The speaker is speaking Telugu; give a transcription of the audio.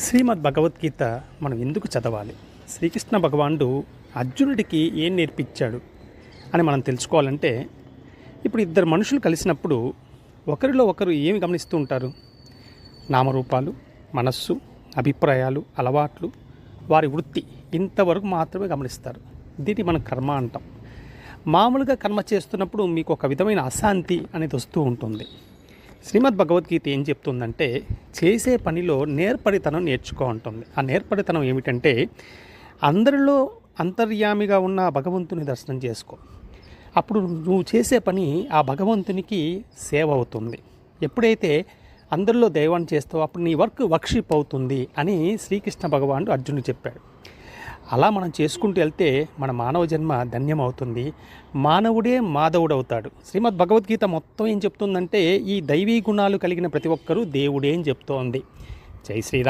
శ్రీమద్ భగవద్గీత మనం ఎందుకు చదవాలి? శ్రీకృష్ణ భగవానుడు అర్జునుడికి ఏం నేర్పించాడు అని మనం తెలుసుకోవాలంటే, ఇప్పుడు ఇద్దరు మనుషులు కలిసినప్పుడు ఒకరిలో ఒకరు ఏమి గమనిస్తూ ఉంటారు? నామరూపాలు, మనస్సు, అభిప్రాయాలు, అలవాట్లు, వారి వృత్తి ఇంతవరకు మాత్రమే గమనిస్తారు. దీన్ని మనం కర్మ అంటాం. మామూలుగా కర్మ చేస్తున్నప్పుడు మీకు ఒక విధమైన అశాంతి అనేది వస్తూ ఉంటుంది. శ్రీమద్ భగవద్గీత ఏం చెప్తుందంటే, చేసే పనిలో నేర్పరితనం నేర్చుకో ఉంటుంది. ఆ నేర్పరితనం ఏమిటంటే, అందరిలో అంతర్యామిగా ఉన్న భగవంతుని దర్శనం చేసుకో. అప్పుడు నువ్వు చేసే పని ఆ భగవంతునికి సేవ అవుతుంది. ఎప్పుడైతే అందరిలో దైవాన్ని చేస్తావో అప్పుడు నీ వర్క్ వర్క్షిప్ అవుతుంది అని శ్రీకృష్ణ భగవానుడు అర్జునుడు చెప్పాడు. అలా మనం చేసుకుంటూ వెళ్తే మన మానవ జన్మ ధన్యమవుతుంది. మానవుడే మాధవుడవుతాడు. శ్రీమద్ భగవద్గీత మొత్తం ఏం చెప్తుందంటే, ఈ దైవీ గుణాలు కలిగిన ప్రతి ఒక్కరూ దేవుడే అని చెప్తోంది. జై శ్రీరామ్.